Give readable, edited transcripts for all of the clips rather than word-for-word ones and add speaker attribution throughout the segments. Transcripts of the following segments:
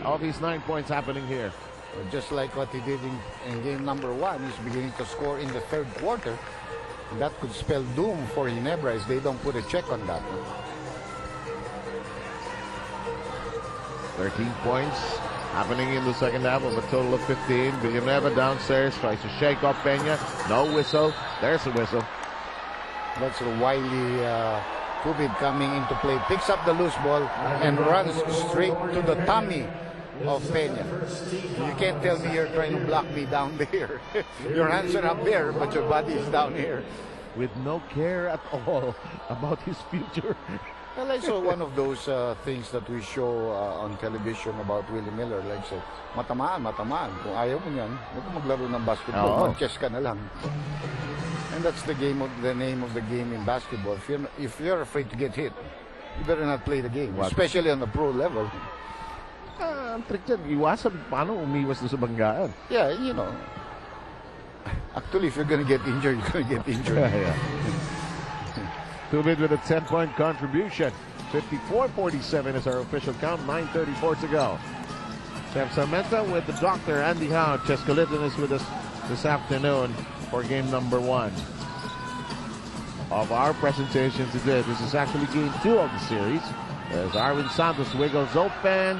Speaker 1: of his 9 points happening here.
Speaker 2: Just like what he did in game number 1, he's beginning to score in the third quarter. That could spell doom for Ginebra if they don't put a check on that.
Speaker 1: 13 points happening in the second half of a total of 15. Villanueva downstairs tries to shake off Peña. No whistle. There's a whistle.
Speaker 2: That's a wily Tubid coming into play. Picks up the loose ball and runs straight to the tummy of Peña. You can't tell me you're trying to block me down there. Your hands are up there, but your body is down here.
Speaker 1: With no care at all about his future.
Speaker 2: Well, I saw one of those things that we show on television about Willie Miller. Like, so, matamaan. Kung ayaw mo yan, huwag ka maglaro ng basketball. Mag-chess ka na lang. And that's the name of the game in basketball. If you're afraid to get hit, you better not play the game. What? Especially on the pro level.
Speaker 1: Ang trick dyan, iwasan paano umiwas na sa banggaan.
Speaker 2: Yeah, you know. Actually, if you're gonna get injured, you're gonna get injured.
Speaker 1: Yeah. Tubid with a 10-point contribution. 54-47 is our official count. 9:34 to go. Chef Samantha with the doctor, Andy Howe. Chescalitan is with us this afternoon for game number 1 of our presentation today. This is actually game 2 of the series. As Arwin Santos wiggles open.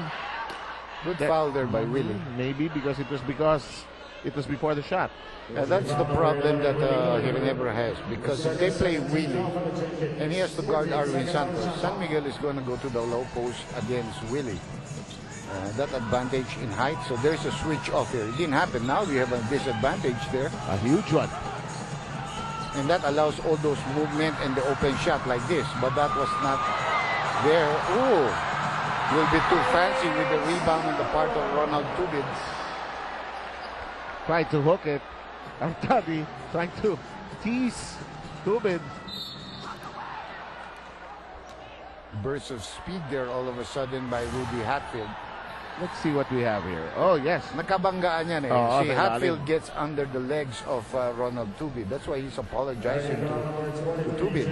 Speaker 2: Good foul there by Willie.
Speaker 1: Maybe because it was before the shot.
Speaker 2: That's the problem that Ginebra has, because if they play Willie and he has to guard Arwin Santos, San Miguel is going to go to the low post against Willie. That advantage in height, so there's a switch off here. It didn't happen. Now we have a disadvantage there.
Speaker 1: A huge one.
Speaker 2: And that allows all those movement and the open shot like this, but that was not there. Ooh, will be too fancy with the rebound on the part of Ronald Tubid.
Speaker 1: Tried to hook it. Artadi trying to tease Tubid.
Speaker 2: Burst of speed there all of a sudden by Rudy Hatfield.
Speaker 1: Let's see what we have here. Oh, yes.
Speaker 2: Nakabanggaan yan eh.
Speaker 1: Oh,
Speaker 2: See, Hatfield gets under the legs of Ronald Tubid. That's why he's apologizing to Tubid.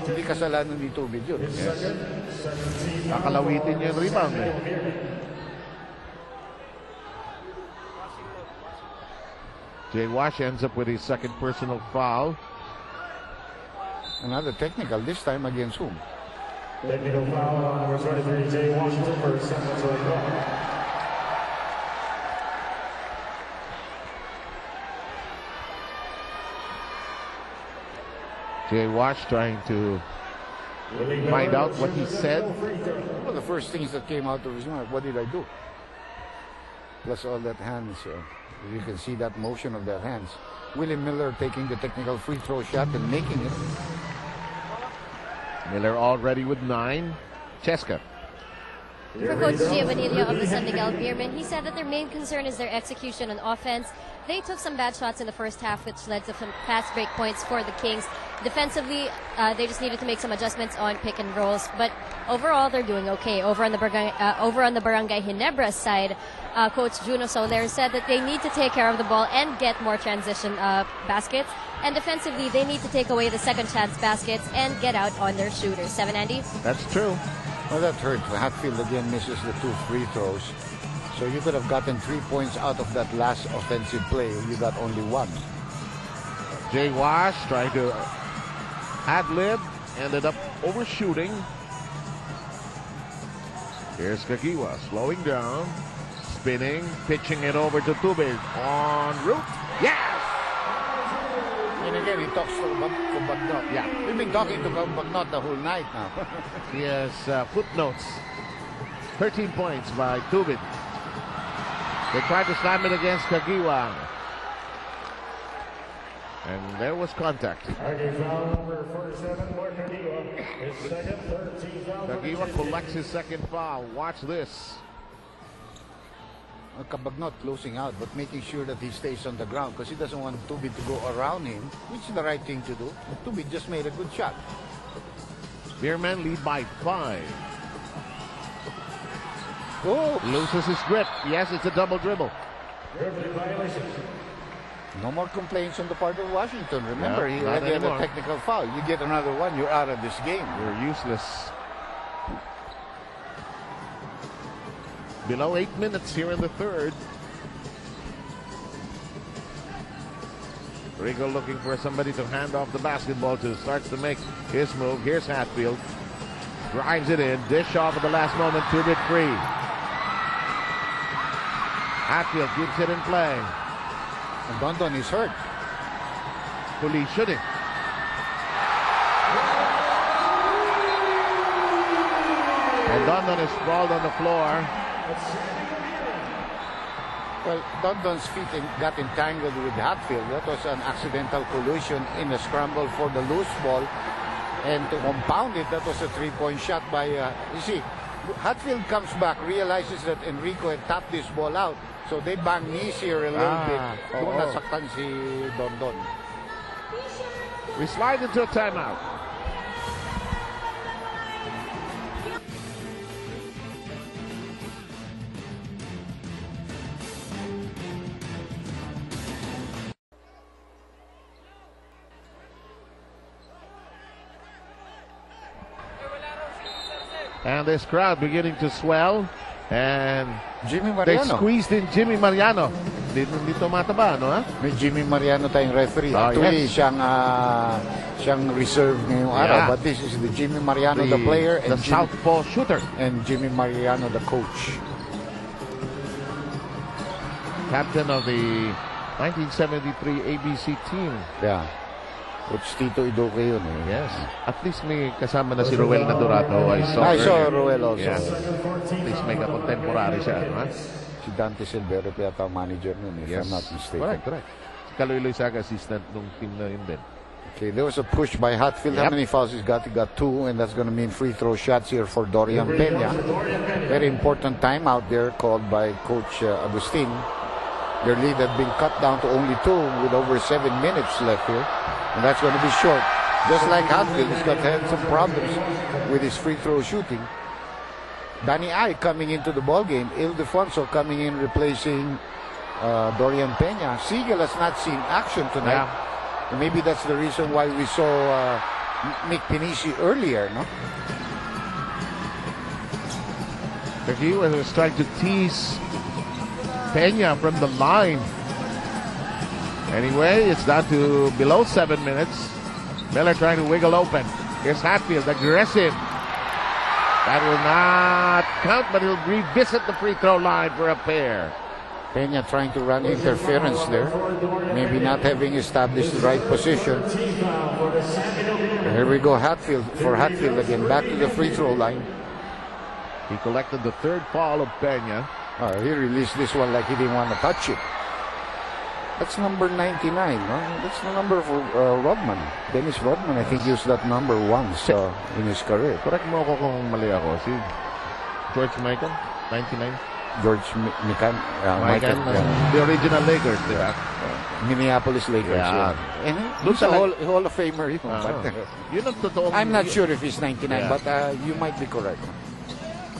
Speaker 2: Hindi kasalanan ni Tubid yun.
Speaker 1: Yes. Kakalawitin niya yung rebound eh. Jay Wash ends up with his second personal foul.
Speaker 2: Another technical, this time against whom?
Speaker 3: Technical foul on number 23, Jay Washington for San Antonio.
Speaker 1: Jay Wash trying to find out what he said.
Speaker 2: Well, the first things that came out of his mouth, what did I do? Plus all that hands. You can see that motion of that hands. Willie Miller taking the technical free throw shot and making it.
Speaker 1: Miller already with 9. Cheska.
Speaker 4: For Coach Giovanilio of the San Miguel Beermen, he said that their main concern is their execution on offense. They took some bad shots in the first half, which led to some fast break points for the Kings. Defensively, they just needed to make some adjustments on pick and rolls, but overall, they're doing okay. Over on the Barangay Ginebra side, Coach Juno Soler said that they need to take care of the ball and get more transition baskets. And defensively, they need to take away the second chance baskets and get out on their shooters. 7, Andy?
Speaker 1: That's true.
Speaker 2: Well, that hurt. Hatfield again misses the 2 free throws. So you could have gotten 3 points out of that last offensive play. You got only 1.
Speaker 1: Jay Wash trying to ad-lib. Ended up overshooting. Here's Kagiwa slowing down. Spinning. Pitching it over to Tubig. En route. Yes!
Speaker 2: And again, he talks to Bagnot.
Speaker 1: Yeah.
Speaker 2: We've been talking to Bagnot the whole night now.
Speaker 1: He has footnotes. 13 points by Tubig. They tried to slam it against Kagiwa. And there was contact. Kagiwa collects his second foul. Watch this.
Speaker 2: Kabagnot closing out, but making sure that he stays on the ground because he doesn't want Tubig to go around him, which is the right thing to do. But Tubig just made a good shot.
Speaker 1: Beermen lead by 5.
Speaker 2: Oh,
Speaker 1: loses his grip. Yes, it's a double dribble.
Speaker 2: No more complaints on the part of Washington. Remember,
Speaker 1: Yeah,
Speaker 2: he
Speaker 1: not
Speaker 2: had a
Speaker 1: anymore.
Speaker 2: technical foul. You get another one, you're out of this game.
Speaker 1: You're useless. Below 8 minutes here in the third. Rico looking for somebody to hand off the basketball to. Starts to make his move. Here's Hatfield. Drives it in. Dish off at the last moment. 2-bit free. Hatfield keeps it in play.
Speaker 2: And Dondon is hurt.
Speaker 1: Police shooting. And Dondon is sprawled on the floor.
Speaker 2: Well, Dondon's feet got entangled with Hatfield. That was an accidental collision in a scramble for the loose ball. And to compound it, that was a three-point shot by, you see, Hatfield comes back, realizes that Enrico had tapped this ball out. So they bang knees here a little bit. Doon nasaktan si Dondon.
Speaker 1: We slide into a timeout. And this crowd beginning to swell. And
Speaker 2: Jimmy
Speaker 1: they
Speaker 2: Mariano.
Speaker 1: squeezed in Jimmy Mariano. Dito mataba, no? Ha?
Speaker 2: May Jimmy Mariano tayong referee.
Speaker 1: Oh,
Speaker 2: Actually,
Speaker 1: yes.
Speaker 2: siyang reserve ngayong araw.
Speaker 1: Yeah.
Speaker 2: But this is the Jimmy Mariano, the player,
Speaker 1: the
Speaker 2: and
Speaker 1: southpaw shooter.
Speaker 2: and Jimmy Mariano, the coach.
Speaker 1: Captain of the 1973 ABC team.
Speaker 2: Yeah. Coach Tito Idoque yun eh.
Speaker 1: Yes. At least may kasama na si Ruel Nadorato. I saw
Speaker 2: I saw Ruel also.
Speaker 1: Yes. At least may kakontemporary siya. No?
Speaker 2: Si Dante Silvero pa yata ang manager nun, if I'm not mistaken.
Speaker 1: Correct. Si Kaloy Loizaga, assistant nung team na yun din.
Speaker 2: Okay, there was a push by Hatfield. How
Speaker 1: Yep.
Speaker 2: many fouls he's got? He got 2, and that's going to mean free throw shots here for Dorian Peña. Very important timeout there called by Coach Agustin. Their lead had been cut down to only 2 with over 7 minutes left here. And that's going to be short. Just like Hatfield, he's had some problems with his free throw shooting. Danny Ai coming into the ball game. Ildefonso coming in replacing Dorian Peña. Siegel has not seen action tonight. And maybe that's the reason why we saw Mick Pinisi earlier, no?
Speaker 1: He was trying to tease Peña from the line. Anyway, it's down to below 7 minutes. Miller trying to wiggle open. Here's Hatfield, aggressive. That will not count, but he'll revisit the free throw line for a pair.
Speaker 2: Peña trying to run interference there. Maybe not having established the right position. Here we go, Hatfield again. Back to the free throw line.
Speaker 1: He collected the third foul of Peña.
Speaker 2: He released this one like he didn't want to touch it. That's number 99, no? That's the number for Rodman. Dennis Rodman, I think, used that number once in his career.
Speaker 1: Correct mo ako kung mali ako. Si George Michael, 99.
Speaker 2: George Mikan,
Speaker 1: Michael, the original Lakers, di ba?
Speaker 2: Minneapolis Lakers.
Speaker 1: Yeah.
Speaker 2: And he's a Hall of Famer.
Speaker 1: Yun ang totoo.
Speaker 2: I'm not sure if he's 99,
Speaker 1: Yeah.
Speaker 2: but you might be correct.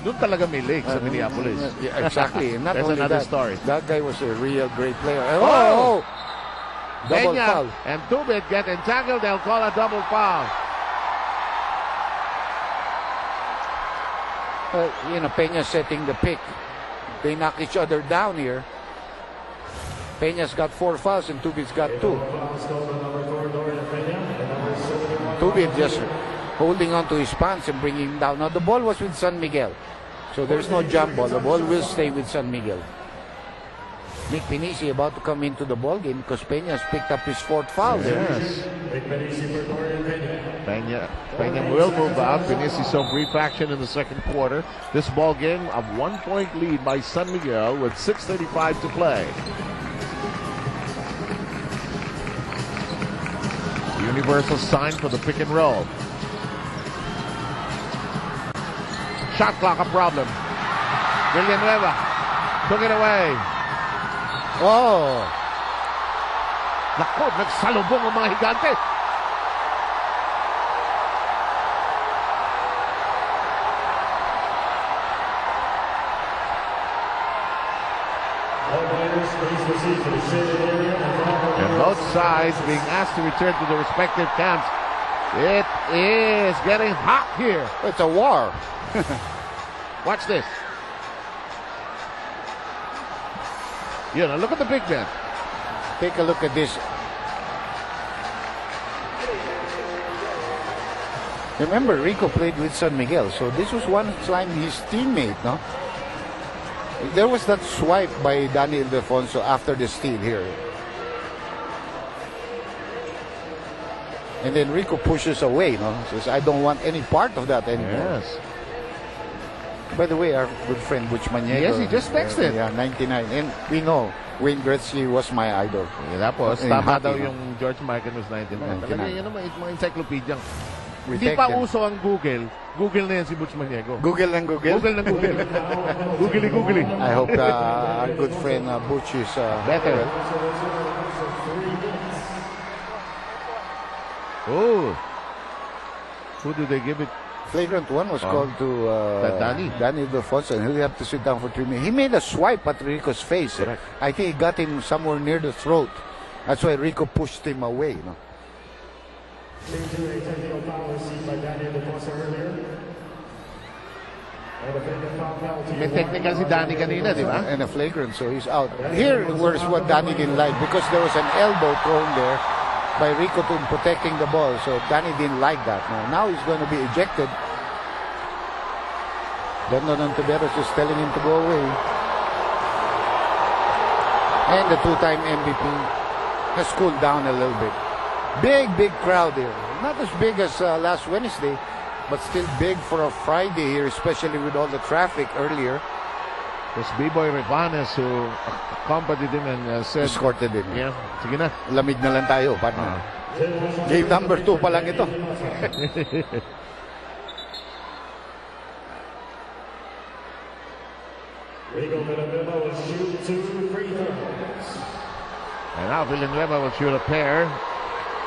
Speaker 1: Doon talaga may lake sa Minneapolis.
Speaker 2: Yeah, exactly. Not
Speaker 1: That's
Speaker 2: only
Speaker 1: another
Speaker 2: that,
Speaker 1: story.
Speaker 2: that guy was a real great player.
Speaker 1: Oh!
Speaker 2: Double
Speaker 1: Peña
Speaker 2: foul.
Speaker 1: and Tubit get entangled. They'll call a double foul.
Speaker 2: Peña setting the pick. They knock each other down here. Peña's got 4 fouls and Tubit's got 2. Tubit just holding on to his pants and bringing him down. Now the ball was with San Miguel, so there's no jump ball. The ball will stay with San Miguel. Mick Pinisi about to come into the ball game because Peña's picked up his 4th foul there.
Speaker 1: Yes. Peña will move out. Pinisi saw brief action in the second quarter. This ball game, a 1-point lead by San Miguel with 6:35 to play. Universal sign for the pick and roll. Shot clock a problem. Villanueva took it away.
Speaker 2: Oh!
Speaker 1: Naku, nagsalubong ang mga higante. And both sides being asked to return to their respective camps. It is getting hot here.
Speaker 2: It's a war.
Speaker 1: Watch this. You know, look at the big man.
Speaker 2: Take a look at this. Remember, Rico played with San Miguel, so this was one time his teammate, no? There was that swipe by Danny Ildefonso after the steal here. And then Rico pushes away, no? Says, I don't want any part of that anymore.
Speaker 1: Yes.
Speaker 2: By the way, our good friend Butch Maniego.
Speaker 1: Yes, he just texted.
Speaker 2: Yeah, 99. And we know, Wayne Gretzky was my idol.
Speaker 1: Yeah, tapos,
Speaker 2: In
Speaker 1: tama
Speaker 2: hockey,
Speaker 1: daw
Speaker 2: no?
Speaker 1: yung George Michael was 99.
Speaker 2: 99.
Speaker 1: Talaga yun naman, mga encyclopedia.
Speaker 2: We
Speaker 1: Hindi
Speaker 2: take
Speaker 1: pa
Speaker 2: them.
Speaker 1: uso ang Google. Google na yan si Butch Maniego.
Speaker 2: Google ng Google?
Speaker 1: Google na Google. Googly.
Speaker 2: I hope our good friend Butch is
Speaker 1: Better. Oh. Who did they give it?
Speaker 2: Flagrant one was called to Danny Ildefonso, and he'll have to sit down for 3 minutes. He made a swipe at Rico's face.
Speaker 1: Correct.
Speaker 2: I think he got him somewhere near the throat. That's why Rico pushed him away. No?
Speaker 3: Leading to a technical foul received by Danny Ildefonso earlier. And a technical foul penalty.
Speaker 1: May technical si Danny kanina, di ba?
Speaker 2: And a flagrant, so he's out. Here was what Danny didn't like, because there was an elbow thrown there by Rico to protecting the ball. So Danny didn't like that. Now he's going to be ejected. Dondon Ontiveros just telling him to go away. And the two-time MVP has cooled down a little bit. Big crowd here. Not as big as last Wednesday, but still big for a Friday here, especially with all the traffic earlier.
Speaker 1: It was B-Boy Rivanes who accompanied him and said,
Speaker 2: Escorted him.
Speaker 1: yeah, sige na.
Speaker 2: Lamig na lang tayo, partner. Game number 2 pa lang ito.
Speaker 3: Rico Villanueva will shoot 2 free throws.
Speaker 1: And now Villanueva will shoot a pair.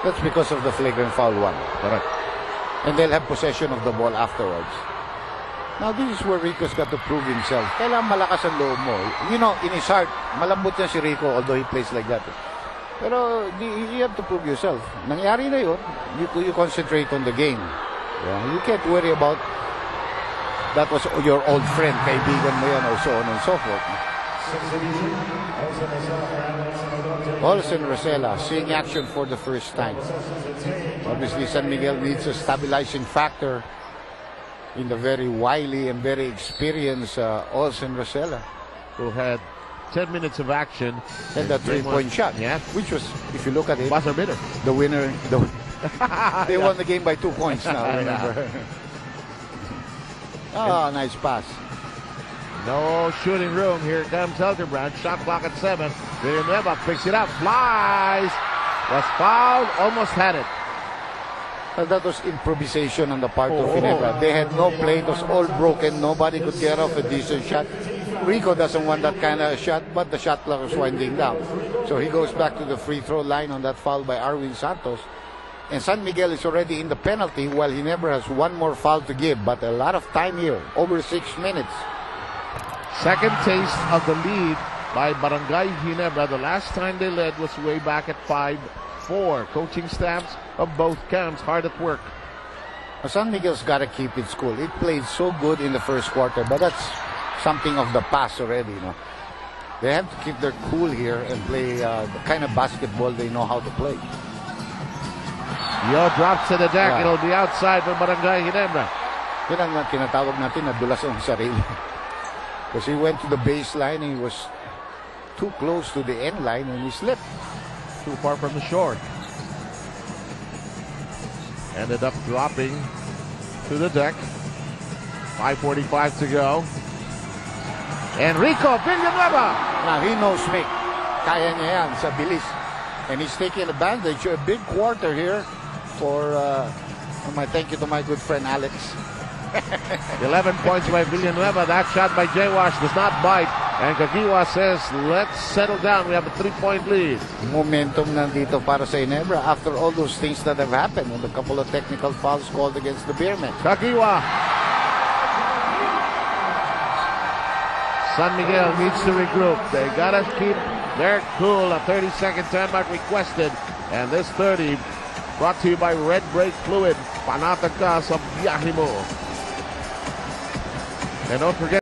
Speaker 2: That's because of the flagrant foul one.
Speaker 1: Correct.
Speaker 2: And they'll have possession of the ball afterwards. Now, this is where Rico's got to prove himself. Kailangan malakas ang loob mo. You know, in his heart, malambot yan si Rico, although he plays like that. Pero, you have to prove yourself. Nangyari na yun, you concentrate on the game. Yeah? You can't worry about that was your old friend, kaibigan mo yan, or so on and so forth. Olsen Rosella seeing action for the first time. Obviously, San Miguel needs a stabilizing factor in the very wily and very experienced Olsen Rosella.
Speaker 1: Who had 10 minutes of action.
Speaker 2: And that three-point shot,
Speaker 1: Yeah.
Speaker 2: which was, if you look at it,
Speaker 1: Buzzer beater.
Speaker 2: the winner. They won the game by 2 points now, remember. Oh, nice pass.
Speaker 1: No shooting room. Here comes Hildebrand. Shot clock at 7. Villanueva picks it up. Flies. Was fouled. Almost had it.
Speaker 2: Well, that was improvisation on the part of Ginebra. They had no play. It was all broken. Nobody could get off a decent shot. Rico doesn't want that kind of shot, but the shot clock was winding down. So he goes back to the free throw line on that foul by Arwin Santos. And San Miguel is already in the penalty, while Ginebra has one more foul to give. But a lot of time here, over 6 minutes.
Speaker 1: Second taste of the lead by Barangay Ginebra. The last time they led was way back at 5-4. Coaching staffs of both camps hard at work.
Speaker 2: San Miguel's got to keep its cool. It played so good in the first quarter, but that's something of the past already. You know? They have to keep their cool here and play the kind of basketball they know how to play.
Speaker 1: Yo drops to the deck. It'll be outside for Barangay Ginebra.
Speaker 2: Yun ang tinatawag natin na dulas ang sarili. Because he went to the baseline and he was too close to the end line and he slipped.
Speaker 1: Too far from the shore. Ended up dropping to the deck. 5:45 to go. Enrico Villanueva.
Speaker 2: Now he knows Mick. Kaya niya yan sa bilis. And he's taking advantage. A big quarter here for thank you to my good friend Alex.
Speaker 1: 11 points by Villanueva. That shot by J-Wash does not bite. And Kagiwa says, let's settle down. We have a 3-point lead.
Speaker 2: Momentum nandito para sa Ginebra after all those things that have happened and a couple of technical fouls called against the Beermen.
Speaker 1: Kagiwa. San Miguel needs to regroup. They gotta keep their cool. A 30-second timeout requested. And this 30 brought to you by Red Brake Fluid. Panatag ka sa biyahe mo. And don't forget